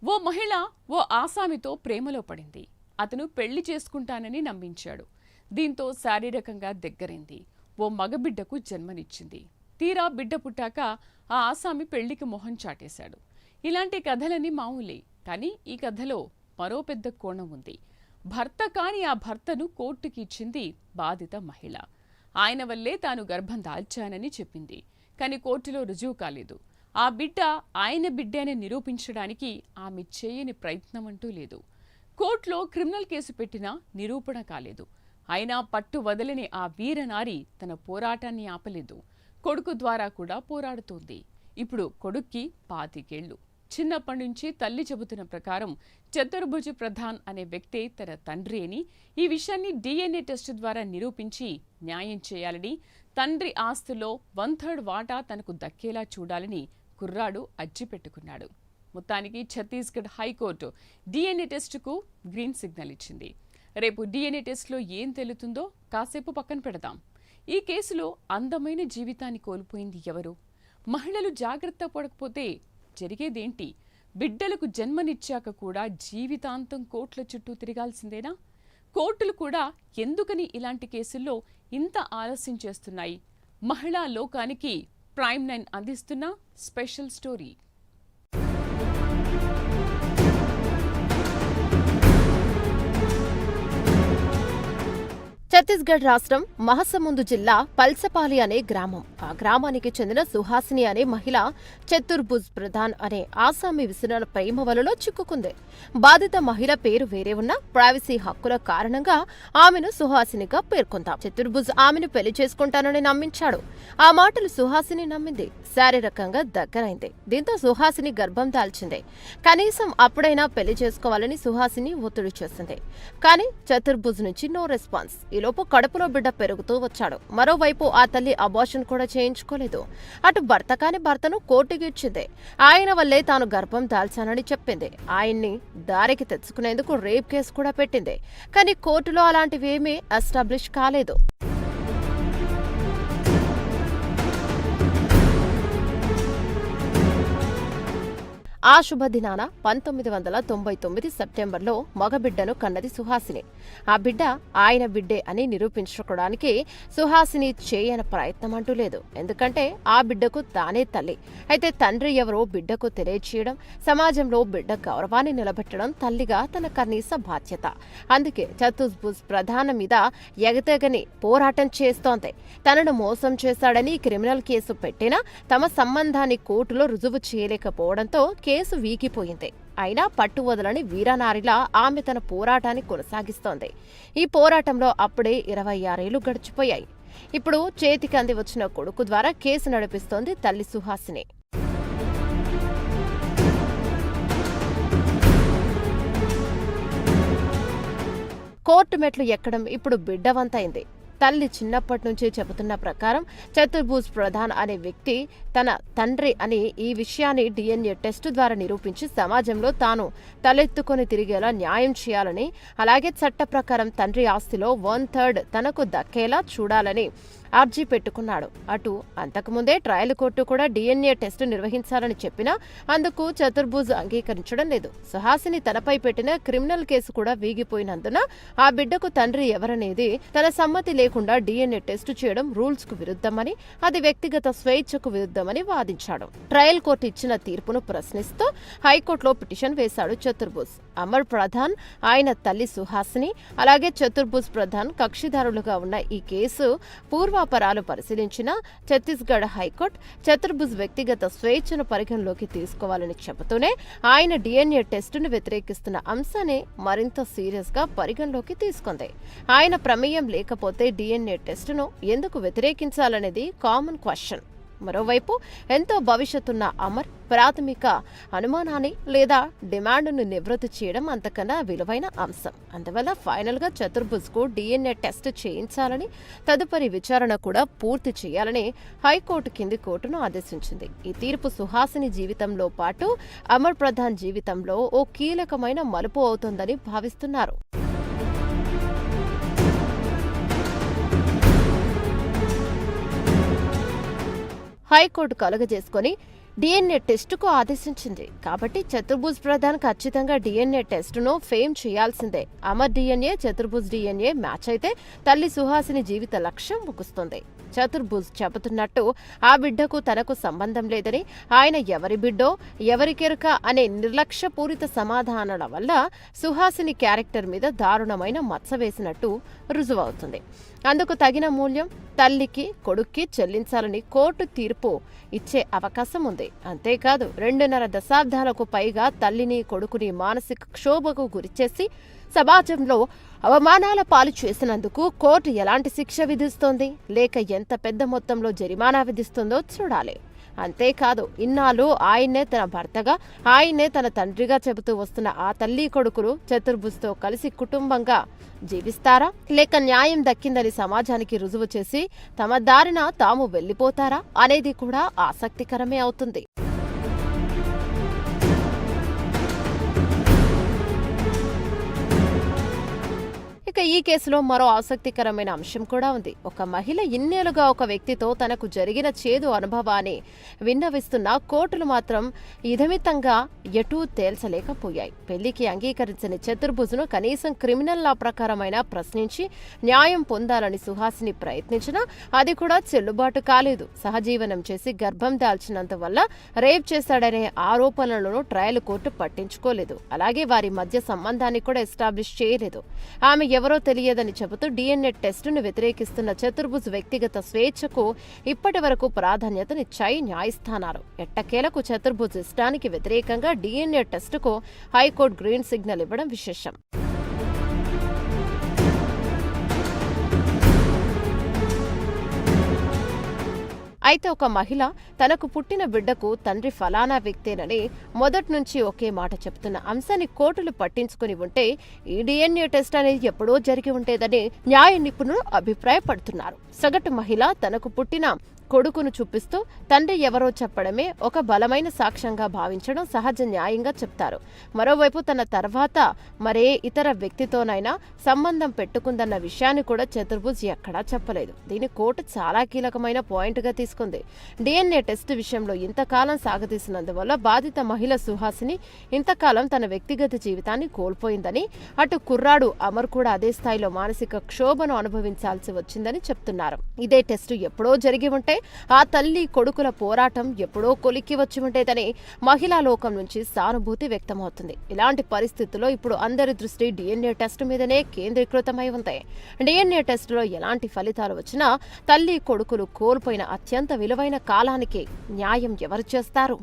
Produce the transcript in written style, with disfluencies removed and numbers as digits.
ఓ మహిళ ఓ ఆసామితో ప్రేమలో పడింది. అతను పెళ్లి చేసుకుంటానని నమ్మించాడు. దీంతో శారీరకంగా దగ్గరైంది. ఓ మగబిడ్డకు జన్మనిచ్చింది. తీరా బిడ్డ పుట్టాక ఆ ఆసామి పెళ్లికి మొహం చాటేశాడు. ఇలాంటి కథలన్నీ మామూలే. కానీ ఈ కథలో మరో పెద్ద కోణం ఉంది. భర్త కాని ఆ భర్తను కోర్టుకి ఇచ్చింది బాధిత మహిళ. ఆయన వల్లే తాను గర్భం దాల్చానని చెప్పింది. కానీ కోర్టులో రుజువు కాలేదు. ఆ బిడ్డ ఆయన బిడ్డే అని నిరూపించడానికి ఆమె చేయని ప్రయత్నం అంటూ లేదు. కోర్టులో క్రిమినల్ కేసు పెట్టినా నిరూపణ కాలేదు. అయినా పట్టు వదలని ఆ వీరనారి తన పోరాటాన్ని ఆపలేదు. కొడుకు ద్వారా కూడా పోరాడుతోంది. ఇప్పుడు కొడుక్కి 25 ఏళ్లు. చిన్నప్పటి నుంచి తల్లి చెబుతున్న ప్రకారం చతుర్భుజ్ ప్రధాన్ అనే వ్యక్తే తన తండ్రి అని, ఈ విషయాన్ని DNA టెస్టు ద్వారా నిరూపించి న్యాయం చేయాలని, తండ్రి ఆస్తులో 1/3 వాటా తనకు దక్కేలా చూడాలని కుర్రాడు అర్జీ పెట్టుకున్నాడు. మొత్తానికి ఛత్తీస్గఢ్ హైకోర్టు DNA టెస్టుకు గ్రీన్ సిగ్నల్ ఇచ్చింది. రేపు DNA టెస్టులో ఏం తెలుతుందో కాసేపు పక్కన పెడదాం. ఈ కేసులో అందమైన జీవితాన్ని కోల్పోయింది ఎవరు? మహిళలు జాగ్రత్త పడకపోతే జరిగేదేంటి? బిడ్డలకు జన్మనిచ్చాక కూడా జీవితాంతం కోర్టుల చుట్టూ తిరగాల్సిందేనా? కోర్టులు కూడా ఎందుకని ఇలాంటి కేసుల్లో ఇంత ఆలస్యం చేస్తున్నాయి? మహిళా లోకానికి ప్రైమ్ 9 అందిస్తున్న స్పెషల్ స్టోరీ. ఛత్తీస్గఢ్ రాష్ట్రం మహసముందు జిల్లా పల్సపాలి అనే గ్రామం. ఆ గ్రామానికి చెందిన సుహాసిని అనే మహిళ చతుర్భుజ్ ప్రధాన్ అనే ఆసామి విసిరిన ప్రేమ వలలో చిక్కుకుంది. బాధిత మహిళ పేరు వేరే ఉన్న ప్రైవసీ హక్కుల కారణంగా ఆమెను సుహాసినిగా పేర్కొందాం. చతుర్భుజ్ ఆమెను పెళ్లి చేసుకుంటానని నమ్మించాడు. ఆ మాటలు సుహాసిని నమ్మింది. శారీరకంగా దగ్గరైంది. దీంతో సుహాసిని గర్భం దాల్చింది. కనీసం అప్పుడైనా పెళ్లి చేసుకోవాలని సుహాసిని ఒత్తిడి చేసింది. కానీ చతుర్భుజ్ నుంచి నో రెస్పాన్స్. ఈలోపు కడుపులో బిడ్డ పెరుగుతూ వచ్చాడు. మరోవైపు ఆ తల్లి అబార్షన్ కూడా చేయించుకోలేదు. అటు భర్త కాని భర్తను కోర్టుకి ఇచ్చింది. ఆయన వల్లే తాను గర్భం దాల్చానని చెప్పింది. ఆయన్ని దారికి తెచ్చుకునేందుకు రేప్ కేసు కూడా పెట్టింది. కానీ కోర్టులో అలాంటివేమీ ఎస్టాబ్లిష్ కాలేదు. ఆ శుభదినాన 1999 సెప్టెంబర్లో మగబిడ్డను కన్నది సుహాసిని. ఆ బిడ్డ ఆయన బిడ్డే అని నిరూపించుకోవడానికి సుహాసిని చేయని ప్రయత్నం అంటూ లేదు. ఎందుకంటే ఆ బిడ్డకు తానే తల్లి. అయితే తండ్రి ఎవరో బిడ్డకు తెలియచేయడం, సమాజంలో బిడ్డ గౌరవాన్ని నిలబెట్టడం తల్లిగా తన కనీస బాధ్యత. అందుకే చతుర్భుజ్ ప్రధాన మీద ఎగతెగని పోరాటం చేస్తోంది. తనను మోసం చేశాడని క్రిమినల్ కేసు పెట్టినా తమ సంబంధాన్ని కోర్టులో రుజువు చేయలేకపోవడంతో కేసు వీగిపోయింది. అయినా పట్టు వదలని వీరనారిలా ఆమె తన పోరాటాన్ని కొనసాగిస్తోంది. ఈ పోరాటంలో అప్పుడే 26 ఏళ్లు గడిచిపోయాయి. ఇప్పుడు చేతికి అంది వచ్చిన కొడుకు ద్వారా కేసు నడిపిస్తోంది తల్లి సుహాసిని. కోర్టు మెట్లు ఎక్కడం ఇప్పుడు బిడ్డవంతైంది. తల్లి చిన్నప్పటి నుంచి చెబుతున్న ప్రకారం చతుర్భుజ్ ప్రధాన్ అనే వ్యక్తి తన తండ్రి అని ఈ విషయాన్ని DNA టెస్టు ద్వారా నిరూపించి సమాజంలో తాను తలెత్తుకొని తిరిగేలా న్యాయం చేయాలని, అలాగే చట్ట ప్రకారం తండ్రి ఆస్తిలో 1/3 తనకు దక్కేలా చూడాలని అర్జీ పెట్టుకున్నాడు. అటు అంతకుముందే ట్రయల్ కోర్టు కూడా DNA టెస్టు నిర్వహించాలని చెప్పినా అందుకు చతుర్భుజ్ అంగీకరించడం లేదు. సుహాసిని తనపై పెట్టిన క్రిమినల్ కేసు కూడా వీగిపోయినందున ఆ బిడ్డకు తండ్రి ఎవరనేది తన సమ్మతి లేకుండా DNA టెస్టు చేయడం రూల్స్ కు విరుద్ధమని, అది వ్యక్తిగత స్వేచ్ఛకు విరుద్ధమని వాదించాడు. ట్రయల్ కోర్టు ఇచ్చిన తీర్పును ప్రశ్నిస్తూ హైకోర్టులో పిటిషన్ వేశాడు చతుర్భుజ్. అమర్ ప్రధాన్, ఆయన తల్లి సుహాసిని, అలాగే చతుర్భుజ్ ప్రధాన్ కక్షిదారులుగా ఉన్న ఈ కేసు పూర్వాపరాలు పరిశీలించిన ఛత్తీస్గఢ్ హైకోర్టు చతుర్భుజ్ వ్యక్తిగత స్వేచ్ఛను పరిగణలోకి తీసుకోవాలని చెబుతూనే ఆయన DNA టెస్టును వ్యతిరేకిస్తున్న అంశాన్ని మరింత సీరియస్ గా పరిగణలోకి తీసుకుంది. ఆయన ప్రమేయం లేకపోతే DNA టెస్టును ఎందుకు వ్యతిరేకించాలనేది కామన్ క్వశ్చన్. మరోవైపు ఎంతో భవిష్యత్తున్న అమర్ ప్రాథమిక అనుమానాన్ని లేదా డిమాండ్ను నివృత్తి చేయడం అంతకన్నా విలువైన అంశం. అందువల్ల ఫైనల్గా చతుర్భుజ్కు DNA టెస్ట్ చేయించాలని, తదుపరి విచారణ కూడా పూర్తి చేయాలని హైకోర్టు కింది కోర్టును ఆదేశించింది. ఈ తీర్పు సుహాసిని జీవితంలో పాటు అమర్ ప్రధాన్ జీవితంలో ఓ కీలకమైన మలుపు అవుతోందని భావిస్తున్నారు. హైకోర్టు కలుగజేసుకుని డిఎన్ఏ టెస్టుకు ఆదేశించింది. కాబట్టి చతుర్భుజ్ ప్రధాన్ ఖచ్చితంగా డిఎన్ఏ టెస్టును ఫేమ్ చేయాల్సిందే. అమర్ డిఎన్ఏ చతుర్భుజ్ డిఎన్ఏ మ్యాచ్ అయితే తల్లి సుహాసిని జీవిత లక్ష్యం ముగుస్తుంది. చతుర్భుజ్ చెబుతున్నట్టు ఆ బిడ్డకు తనకు సంబంధం లేదని, ఆయన ఎవరి బిడ్డో ఎవరికెరుక అనే నిర్లక్ష్యపూరిత సమాధానాల వల్ల సుహాసిని క్యారెక్టర్ మీద దారుణమైన మచ్చ వేసినట్టు రుజువవుతుంది. అందుకు తగిన మూల్యం తల్లికి కొడుక్కి చెల్లించాలని కోర్టు తీర్పు ఇచ్చే అవకాశం ఉంది. అంతేకాదు 2.5 దశాబ్దాలకు పైగా తల్లిని కొడుకుని మానసిక క్షోభకు గురిచేసి సమాజంలో అవమానాల పాలు చేసినందుకు కోర్టు ఎలాంటి శిక్ష విధిస్తోంది, లేక ఎంత పెద్ద మొత్తంలో జరిమానా విధిస్తుందో చూడాలి. అంతేకాదు ఇన్నాళ్ళు ఆయన్నే తన భర్తగా, ఆయన్నే తన తండ్రిగా చెబుతూ వస్తున్న ఆ తల్లి కొడుకులు చతుర్భుజ్తో కలిసి కుటుంబంగా జీవిస్తారా, లేక న్యాయం దక్కిందని సమాజానికి రుజువు చేసి తమ దారిన తాము వెళ్లిపోతారా అనేది కూడా ఆసక్తికరమే అవుతుంది. ఇక ఈ కేసులో మరో ఆసక్తికరమైన అంశం కూడా ఉంది. ఒక మహిళ ఇన్నేళ్లుగా ఒక వ్యక్తితో తనకు జరిగిన చేదు అనుభవాన్ని విన్నవిస్తున్న కోర్టులు మాత్రం ఇదమితంగా ఎటూ తేల్చలేకపోయాయి. పెళ్లికి అంగీకరించని చతుర్భుజ్ను కనీసం క్రిమినల్ లా ప్రకారమైన ప్రశ్నించి న్యాయం పొందాలని సుహాసిని ప్రయత్నించినా అది కూడా చెల్లుబాటు కాలేదు. సహజీవనం చేసి గర్భం దాల్చినందువల్ల రేప్ చేశాడనే ఆరోపణలను ట్రయల్ కోర్టు పట్టించుకోలేదు. అలాగే వారి మధ్య సంబంధాన్ని కూడా ఎస్టాబ్లిష్ చేయలేదు. ఆమె ఎవరో తెలియదని చెబుతూ డిఎన్ఏ టెస్టును వ్యతిరేకిస్తున్న చతుర్భుజ్ వ్యక్తిగత స్వేచ్ఛకు ఇప్పటి వరకు ప్రాధాన్యతనిచ్చాయి న్యాయస్థానాలు. ఎట్టకేలకు చతుర్భుజ్ ఇష్టానికి వ్యతిరేకంగా డిఎన్ఏ టెస్టుకు హైకోర్టు గ్రీన్ సిగ్నల్ ఇవ్వడం విశేషం. అయితే ఒక మహిళ తనకు పుట్టిన బిడ్డకు తండ్రి ఫలానా వ్యక్తేనని మొదట్నుంచి ఒకే మాట చెప్తున్న అంశాన్ని కోర్టులు పట్టించుకుని ఉంటే ఈ డిఎన్ఏ టెస్ట్ అనేది ఎప్పుడో జరిగి ఉండేదని న్యాయ నిపుణులు అభిప్రాయపడుతున్నారు. సగటు మహిళ తనకు పుట్టిన కొడుకును చూపిస్తూ తండ్రి ఎవరో చెప్పడమే ఒక బలమైన సాక్ష్యంగా భావించడం సహజ న్యాయంగా చెప్తారు. మరోవైపు తన తర్వాత మరే ఇతర వ్యక్తితోనైనా సంబంధం పెట్టుకుందన్న విషయాన్ని కూడా చతుర్భుజ్ ఎక్కడా చెప్పలేదు. దీని కోర్టు చాలా కీలకమైన పాయింట్గా తీసుకుంది. డిఎన్ఏ టెస్ట్ విషయంలో ఇంతకాలం సాగతీసినందువల్ల బాధిత మహిళ సుహాసిని ఇంతకాలం తన వ్యక్తిగత జీవితాన్ని కోల్పోయిందని, అటు కుర్రాడు అమర్ కూడా అదే స్థాయిలో మానసిక క్షోభను అనుభవించాల్సి వచ్చిందని చెప్తున్నారు. ఇదే టెస్టు ఎప్పుడో జరిగి ఉంటే ఆ తల్లి కొడుకుల పోరాటం ఎప్పుడో కొలిక్కి వచ్చి ఉండేదని మహిళా లోకం నుంచి సానుభూతి వ్యక్తమవుతుంది. ఇలాంటి పరిస్థితుల్లో ఇప్పుడు అందరి దృష్టి డిఎన్ఏ టెస్టు మీదనే కేంద్రీకృతమై ఉంది. డిఎన్ఏ టెస్టులో ఎలాంటి ఫలితాలు వచ్చినా తల్లి కొడుకులు కోల్పోయిన అత్యంత విలువైన కాలానికి న్యాయం ఎవరు చేస్తారు?